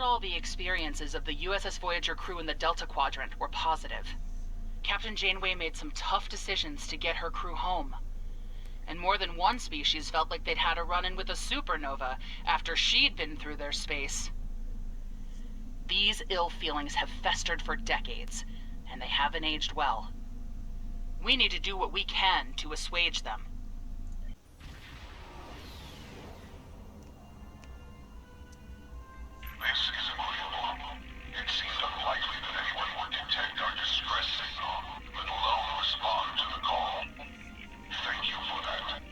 not all the experiences of the USS Voyager crew in the Delta Quadrant were positive. Captain Janeway made some tough decisions to get her crew home. And more than one species felt like they'd had a run-in with a supernova after she'd been through their space. These ill feelings have festered for decades, and they haven't aged well. We need to do what we can to assuage them. This is agreeable. It seems unlikely that anyone would detect our distress signal, let alone respond to the call. Thank you for that.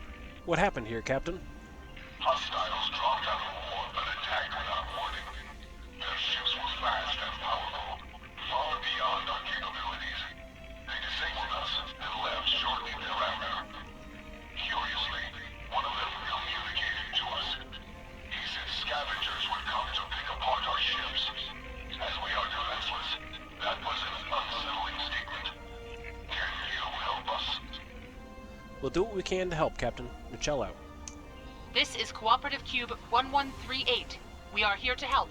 What happened here, Captain? Hostiles dropped out of warp and attacked without warning. Their ships were fast and powerful, far beyond our capabilities. They disabled us and left shortly thereafter. Curiously, one of them communicated to us. He said scavengers would come to pick apart our ships. As we are defenseless, that was an unsettling statement. Can you help us? We'll do what we can to help, Captain. Michelle out. This is Cooperative Cube 1138. We are here to help.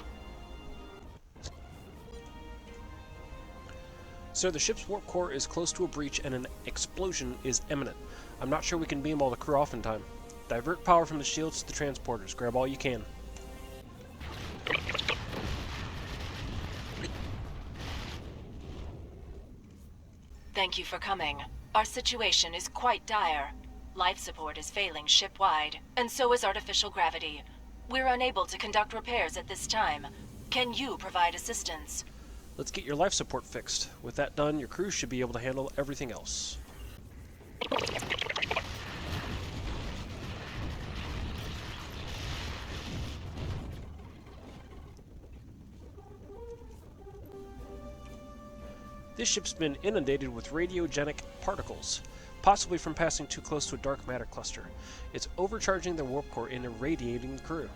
Sir, the ship's warp core is close to a breach and an explosion is imminent. I'm not sure we can beam all the crew off in time. Divert power from the shields to the transporters. Grab all you can. Thank you for coming. Our situation is quite dire. Life support is failing ship-wide, and so is artificial gravity. We're unable to conduct repairs at this time. Can you provide assistance? Let's get your life support fixed. With that done, your crew should be able to handle everything else. This ship's been inundated with radiogenic particles, possibly from passing too close to a dark matter cluster. It's overcharging the warp core and irradiating the crew.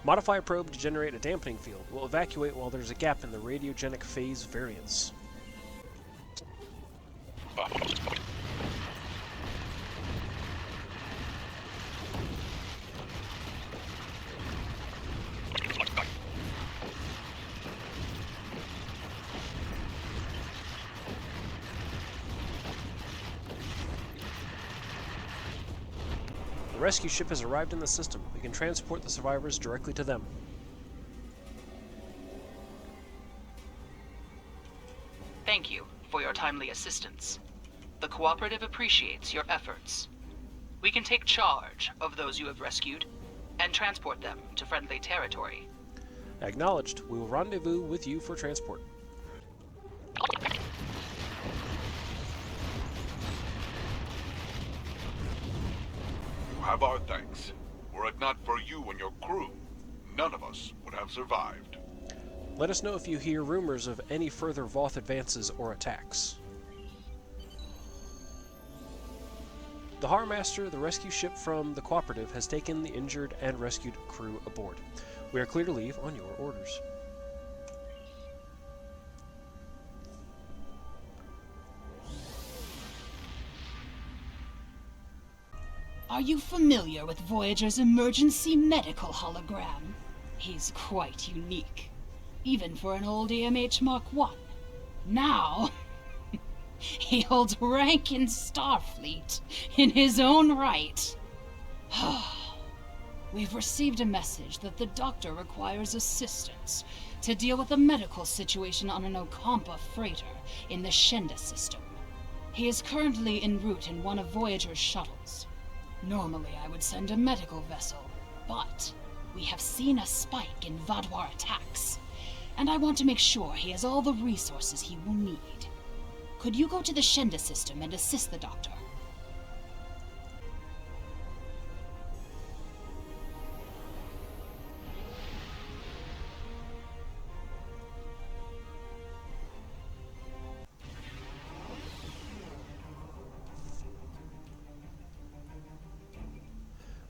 Modify a probe to generate a dampening field. We'll evacuate while there's a gap in the radiogenic phase variance. The rescue ship has arrived in the system. We can transport the survivors directly to them. Thank you for your timely assistance. The Cooperative appreciates your efforts. We can take charge of those you have rescued and transport them to friendly territory. Acknowledged. We will rendezvous with you for transport. You have our thanks. Were it not for you and your crew, none of us would have survived. Let us know if you hear rumors of any further Voth advances or attacks. The Harmaster, the rescue ship from the Cooperative, has taken the injured and rescued crew aboard. We are clear to leave on your orders. Are you familiar with Voyager's emergency medical hologram? He's quite unique, even for an old EMH Mark I. Now, he holds rank in Starfleet in his own right. We've received a message that the Doctor requires assistance to deal with a medical situation on an Ocampa freighter in the Shenda system. He is currently en route in one of Voyager's shuttles. Normally I would send a medical vessel, but we have seen a spike in Vadwar attacks, and I want to make sure he has all the resources he will need. Could you go to the Shenda system and assist the Doctor?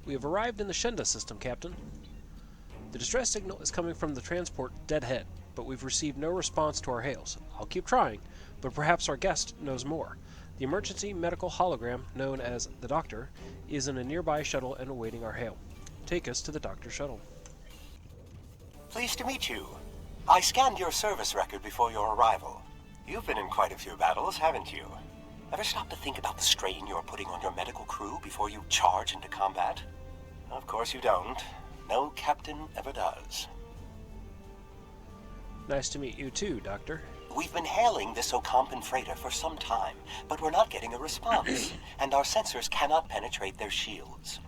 We have arrived in the Shenda system, Captain. The distress signal is coming from the transport deadhead, but we've received no response to our hails. I'll keep trying, but perhaps our guest knows more. The emergency medical hologram, known as the Doctor, is in a nearby shuttle and awaiting our hail. Take us to the Doctor's shuttle. Pleased to meet you. I scanned your service record before your arrival. You've been in quite a few battles, haven't you? Ever stop to think about the strain you're putting on your medical crew before you charge into combat? Of course you don't. No captain ever does. Nice to meet you too, Doctor. We've been hailing this Ocampan freighter for some time, but we're not getting a response, and our sensors cannot penetrate their shields.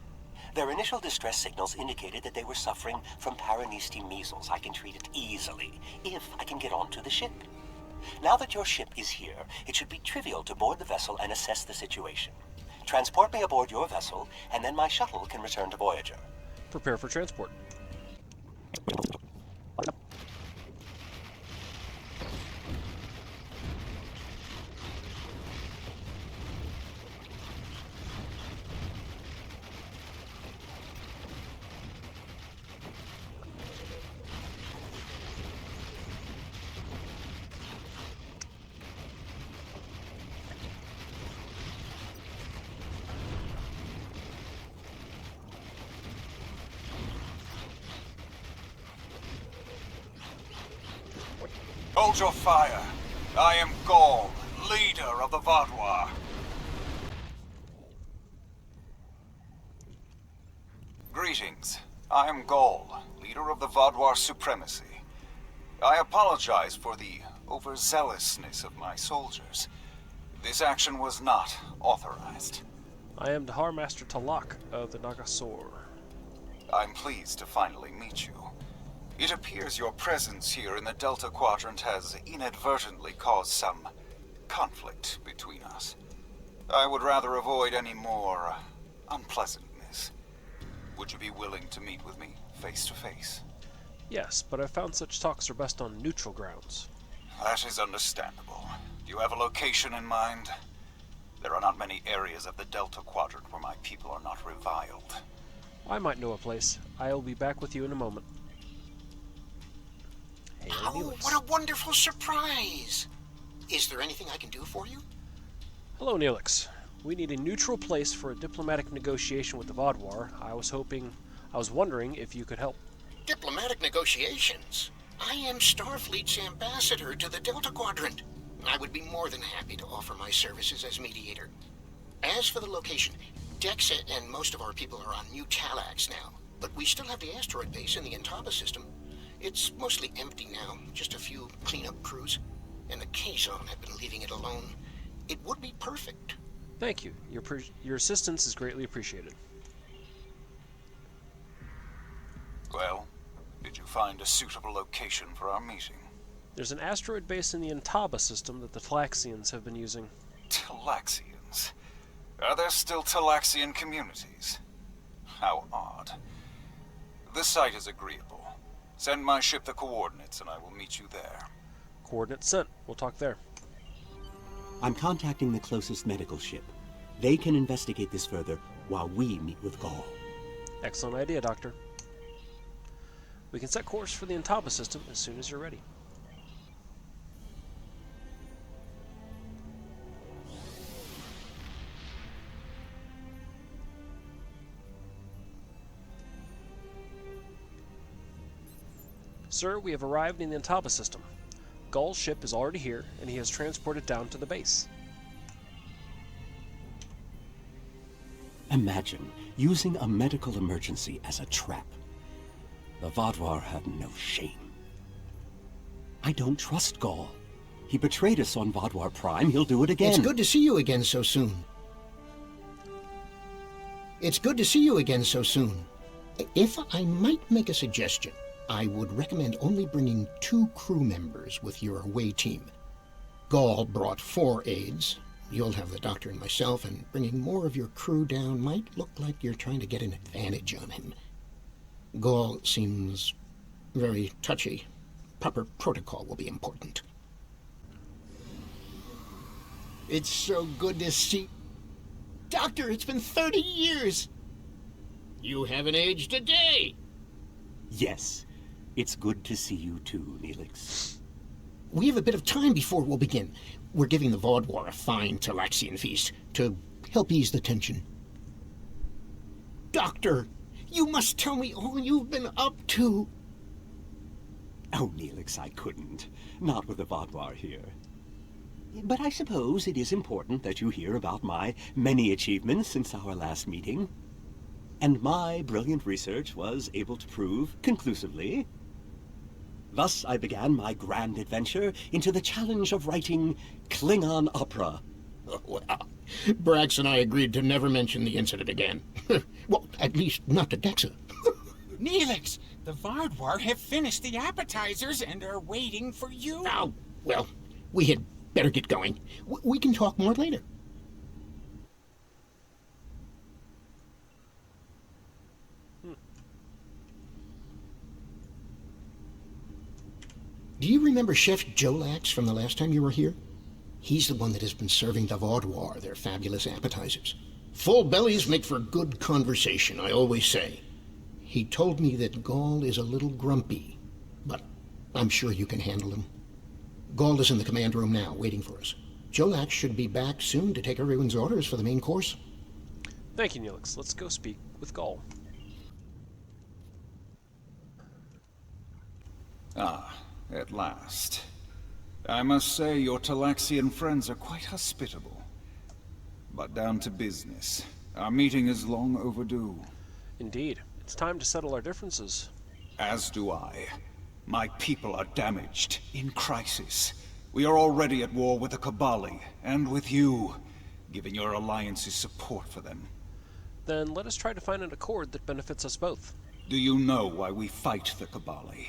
Their initial distress signals indicated that they were suffering from Paraniste measles. I can treat it easily, if I can get onto the ship. Now that your ship is here, it should be trivial to board the vessel and assess the situation. Transport me aboard your vessel, and then my shuttle can return to Voyager. Prepare for transport. Hold your fire. I am Gaul, leader of the Vaudois. Greetings. I am Gaul, leader of the Vaudois supremacy. I apologize for the overzealousness of my soldiers. This action was not authorized. I am Dahar Master Talak of the Nagasor. I'm pleased to finally meet you. It appears your presence here in the Delta Quadrant has inadvertently caused some conflict between us. I would rather avoid any more unpleasantness. Would you be willing to meet with me face to face? Yes, but I found such talks are best on neutral grounds. That is understandable. Do you have a location in mind? There are not many areas of the Delta Quadrant where my people are not reviled. I might know a place. I'll be back with you in a moment. Hey, Oh, Neelix. what a wonderful surprise! Is there anything I can do for you? Hello, Neelix. We need a neutral place for a diplomatic negotiation with the Vaudois. I was wondering if you could help. Diplomatic negotiations? I am Starfleet's ambassador to the Delta Quadrant. I would be more than happy to offer my services as mediator. As for the location, Dexa and most of our people are on New Talax now, but we still have the asteroid base in the Intaba system. It's mostly empty now, just a few cleanup crews, and the K-Zone have been leaving it alone. It would be perfect. Thank you. Your assistance is greatly appreciated. Well, did you find a suitable location for our meeting? There's an asteroid base in the Intaba system that the Talaxians have been using. Talaxians? Are there still Talaxian communities? How odd. The site is agreeable. Send my ship the coordinates and I will meet you there. Coordinates sent. We'll talk there. I'm contacting the closest medical ship. They can investigate this further while we meet with Gaul. Excellent idea, Doctor. We can set course for the Intaba system as soon as you're ready. Sir, we have arrived in the Intaba system. Gaul's ship is already here, and he has transported down to the base. Imagine using a medical emergency as a trap. The Vaudois have no shame. I don't trust Gaul. He betrayed us on Vaudois Prime. He'll do it again. It's good to see you again so soon. If I might make a suggestion, I would recommend only bringing 2 crew members with your away team. Gaul brought 4 aides. You'll have the doctor and myself, and bringing more of your crew down might look like you're trying to get an advantage on him. Gaul seems very touchy. Proper protocol will be important. It's so good to see... Doctor, it's been 30 years! You haven't aged a day! Yes. It's good to see you too, Neelix. We have a bit of time before we'll begin. We're giving the Vaudois a fine Talaxian feast to help ease the tension. Doctor, you must tell me all you've been up to. Oh, Neelix, I couldn't. Not with the Vaadwaur here. But I suppose it is important that you hear about my many achievements since our last meeting. And my brilliant research was able to prove, conclusively. Thus I began my grand adventure into the challenge of writing Klingon opera. Oh, well, Brax and I agreed to never mention the incident again. Well, at least not to Dexa. Neelix, the Vaadwaur have finished the appetizers and are waiting for you. Oh, well, we had better get going. We can talk more later. Do you remember Chef Jolax from the last time you were here? He's the one that has been serving the Vaadwaur their fabulous appetizers. Full bellies make for good conversation, I always say. He told me that Gaul is a little grumpy, but I'm sure you can handle him. Gaul is in the command room now, waiting for us. Jolax should be back soon to take everyone's orders for the main course. Thank you, Neelix. Let's go speak with Gaul. Ah, at last. I must say your Talaxian friends are quite hospitable. But down to business. Our meeting is long overdue. Indeed. It's time to settle our differences. As do I. My people are damaged, in crisis. We are already at war with the Kabali, and with you, giving your alliances support for them. Then let us try to find an accord that benefits us both. Do you know why we fight the Kabali?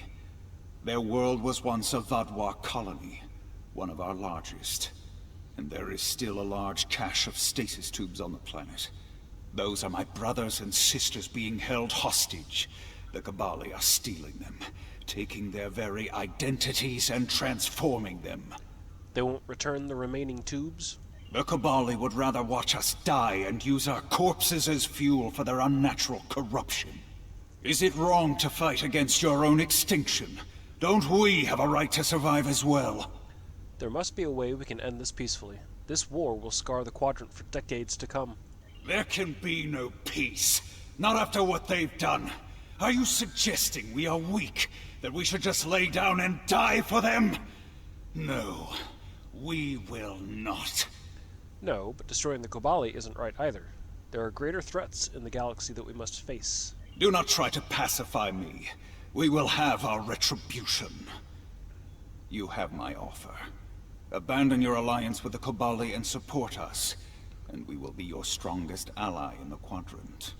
Their world was once a Vaadwaur colony, one of our largest. And there is still a large cache of stasis tubes on the planet. Those are my brothers and sisters being held hostage. The Kabali are stealing them, taking their very identities and transforming them. They won't return the remaining tubes? The Kabali would rather watch us die and use our corpses as fuel for their unnatural corruption. Is it wrong to fight against your own extinction? Don't we have a right to survive as well? There must be a way we can end this peacefully. This war will scar the Quadrant for decades to come. There can be no peace. Not after what they've done. Are you suggesting we are weak? That we should just lay down and die for them? No, we will not. No, but destroying the Kabali isn't right either. There are greater threats in the galaxy that we must face. Do not try to pacify me. We will have our retribution. You have my offer. Abandon your alliance with the Kabali and support us, and we will be your strongest ally in the Quadrant.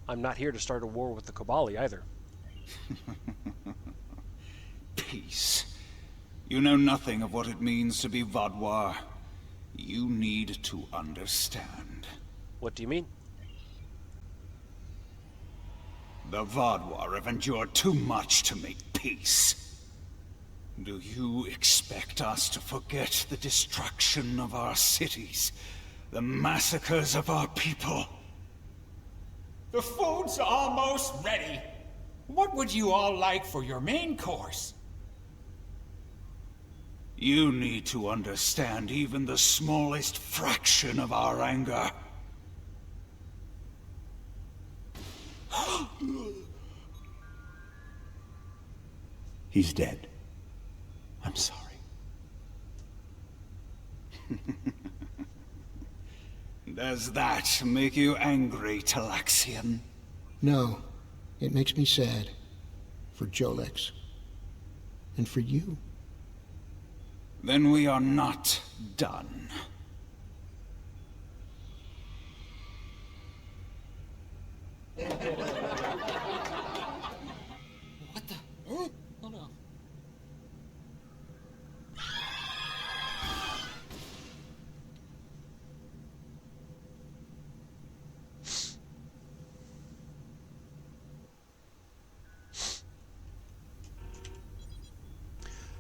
I'm not here to start a war with the Kabali either. Peace. You know nothing of what it means to be Vaadwaur. You need to understand. What do you mean? The Vaadwaur have endured too much to make peace. Do you expect us to forget the destruction of our cities? The massacres of our people? The food's almost ready. What would you all like for your main course? You need to understand even the smallest fraction of our anger. He's dead. I'm sorry. Does that make you angry, Talaxian? No, it makes me sad. For Jolax. And for you. Then we are not done. What the? Oh no.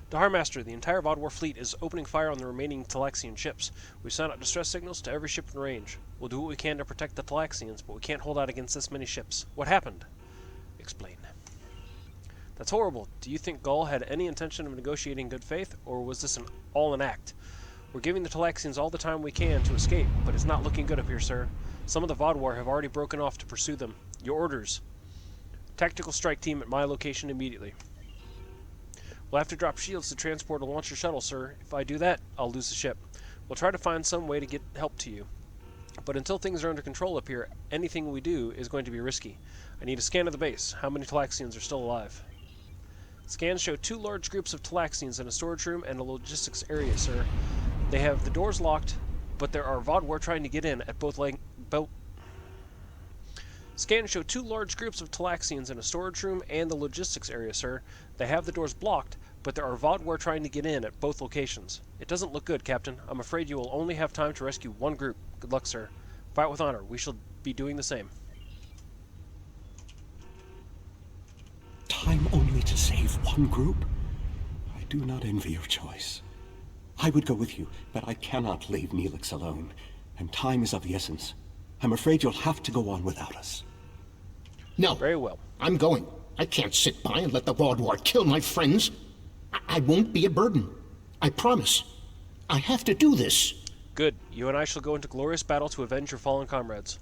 Dahar Master, the entire Vaadwaur fleet is opening fire on the remaining Talaxian ships. We've sent out distress signals to every ship in range. We'll do what we can to protect the Talaxians, but we can't hold out against this many ships. What happened? Explain. That's horrible. Do you think Gaul had any intention of negotiating in good faith, or was this all an act? We're giving the Talaxians all the time we can to escape, but it's not looking good up here, sir. Some of the Vaadwaur have already broken off to pursue them. Your orders. Tactical strike team at my location immediately. We'll have to drop shields to transport a launcher shuttle, sir. If I do that, I'll lose the ship. We'll try to find some way to get help to you. But until things are under control up here, anything we do is going to be risky. I need a scan of the base. How many Talaxians are still alive? Scans show 2 large groups of Talaxians in a storage room and a logistics area, sir. They have the doors locked, but there are Vodwar trying to get in at both Scans show 2 large groups of Talaxians in a storage room and the logistics area, sir. They have the doors blocked, but there are Vodwar trying to get in at both locations. It doesn't look good, Captain. I'm afraid you will only have time to rescue 1 group. Good luck, sir. Fight with honor. We shall be doing the same. Time only to save 1 group? I do not envy your choice. I would go with you, but I cannot leave Neelix alone, and time is of the essence. I'm afraid you'll have to go on without us. No. Very well. I'm going. I can't sit by and let the Vaudwar kill my friends. I won't be a burden. I promise. I have to do this. Good. You and I shall go into glorious battle to avenge your fallen comrades.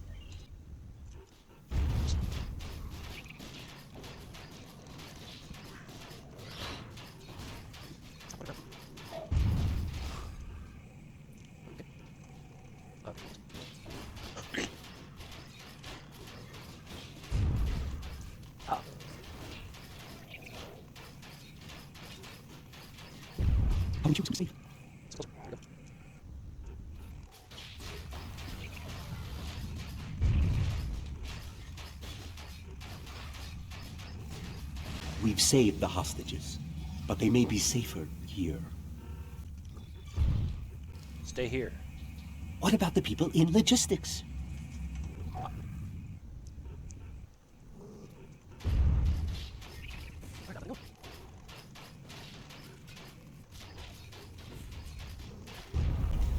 We've saved the hostages, but they may be safer here. Stay here. What about the people in logistics?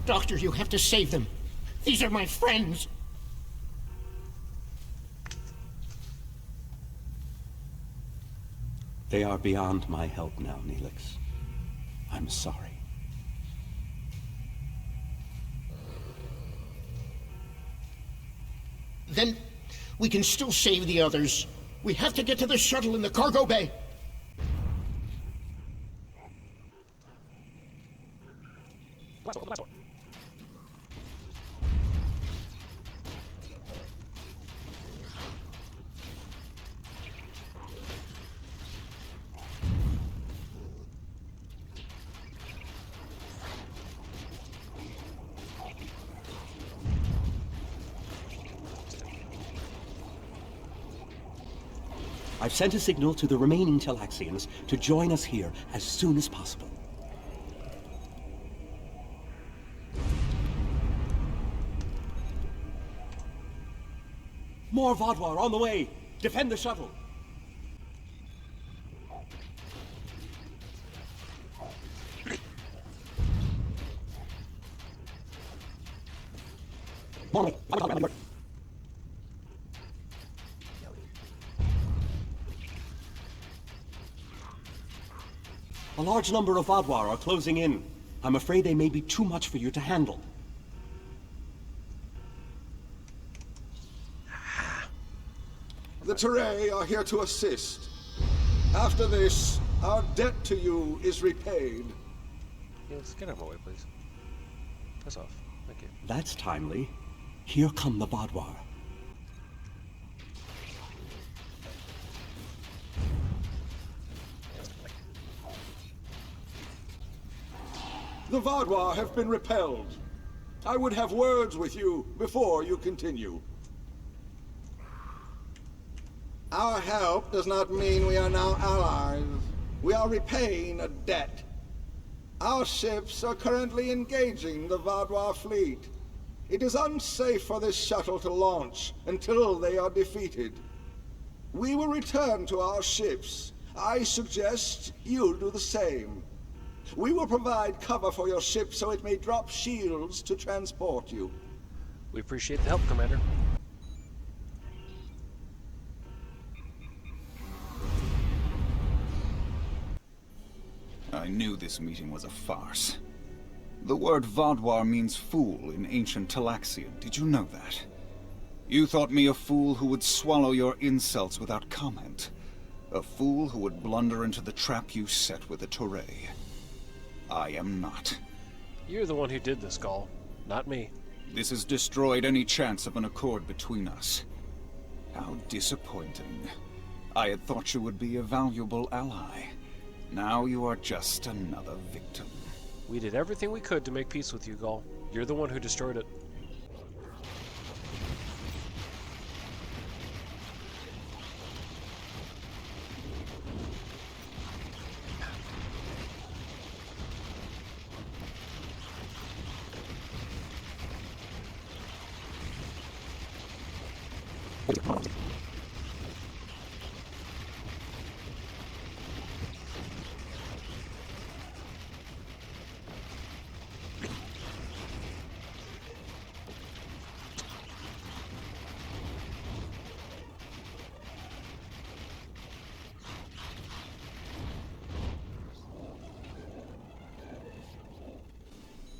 Doctor, you have to save them. These are my friends. They are beyond my help now, Neelix. I'm sorry. Then we can still save the others. We have to get to the shuttle in the cargo bay. I've sent a signal to the remaining Talaxians to join us here as soon as possible. More Vaudwar on the way! Defend the shuttle! A large number of Vaudwar are closing in. I'm afraid they may be too much for you to handle. The Teray are here to assist. After this, our debt to you is repaid. Yeah, let's get out of my way, please. Piss off. Thank you. That's timely. Here come the Vaudwar. The Vaudwar have been repelled. I would have words with you before you continue. Our help does not mean we are now allies. We are repaying a debt. Our ships are currently engaging the Vaudwar fleet. It is unsafe for this shuttle to launch until they are defeated. We will return to our ships. I suggest you do the same. We will provide cover for your ship so it may drop shields to transport you. We appreciate the help, Commander. I knew this meeting was a farce. The word Vaudwar means fool in ancient Talaxian. Did you know that? You thought me a fool who would swallow your insults without comment. A fool who would blunder into the trap you set with a Touré. I am not. You're the one who did this, Gaul, not me. This has destroyed any chance of an accord between us. How disappointing. I had thought you would be a valuable ally. Now you are just another victim. We did everything we could to make peace with you, Gaul. You're the one who destroyed it.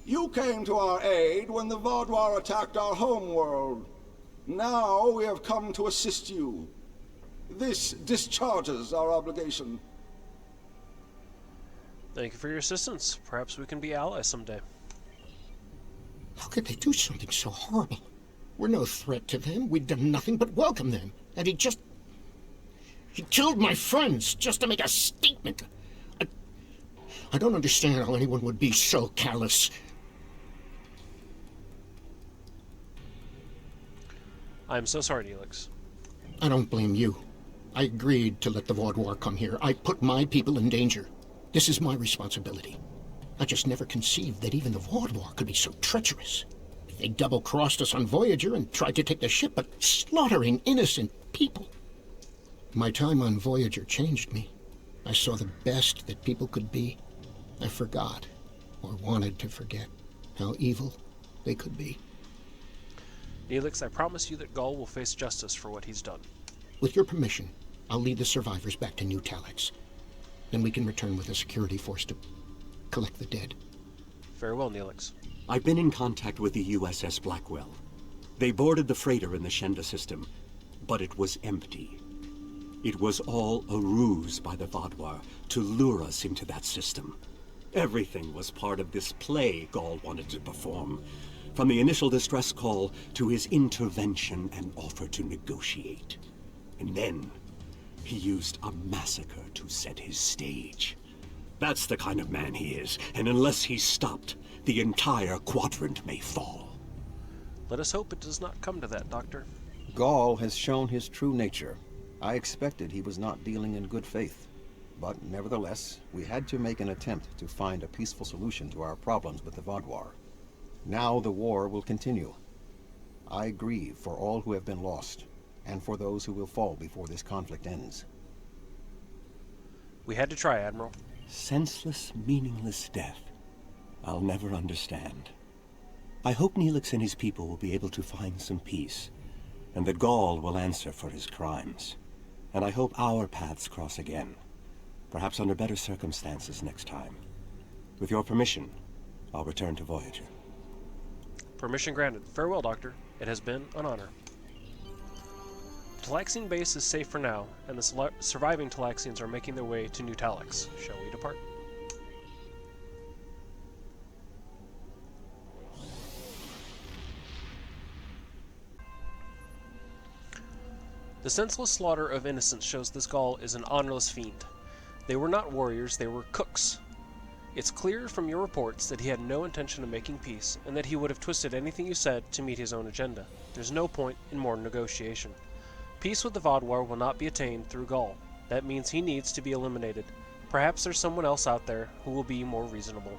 You came to our aid when the Vaudouar attacked our homeworld. Now we have come to assist you. This discharges our obligation. Thank you for your assistance. Perhaps we can be allies someday. How could they do something so horrible? We're no threat to them. We'd done nothing but welcome them. And he killed my friends just to make a statement. I don't understand how anyone would be so callous. I'm so sorry, Neelix. I don't blame you. I agreed to let the Vaudouar come here. I put my people in danger. This is my responsibility. I just never conceived that even the Vaudouar could be so treacherous. They double-crossed us on Voyager and tried to take the ship, but slaughtering innocent people. My time on Voyager changed me. I saw the best that people could be. I forgot, or wanted to forget, how evil they could be. Neelix, I promise you that Gaul will face justice for what he's done. With your permission, I'll lead the survivors back to New Talax. Then we can return with a security force to collect the dead. Very well, Neelix. I've been in contact with the USS Blackwell. They boarded the freighter in the Shenda system, but it was empty. It was all a ruse by the Vaudouar to lure us into that system. Everything was part of this play Gaul wanted to perform. From the initial distress call to his intervention and offer to negotiate. And then, he used a massacre to set his stage. That's the kind of man he is, and unless he's stopped, the entire quadrant may fall. Let us hope it does not come to that, Doctor. Gaul has shown his true nature. I expected he was not dealing in good faith. But nevertheless, we had to make an attempt to find a peaceful solution to our problems with the Vaudouar. Now the war will continue. I grieve for all who have been lost, and for those who will fall before this conflict ends. We had to try, Admiral. Senseless, meaningless death. I'll never understand. I hope Neelix and his people will be able to find some peace, and that Gaul will answer for his crimes. And I hope our paths cross again, perhaps under better circumstances next time. With your permission, I'll return to Voyager. Permission granted. Farewell, Doctor. It has been an honor. The Talaxian base is safe for now, and the surviving Talaxians are making their way to New Talax. Shall we depart? The senseless slaughter of innocents shows this Gaul is an honorless fiend. They were not warriors, they were cooks. It's clear from your reports that he had no intention of making peace, and that he would have twisted anything you said to meet his own agenda. There's no point in more negotiation. Peace with the Vaudouar will not be attained through Gaul. That means he needs to be eliminated. Perhaps there's someone else out there who will be more reasonable.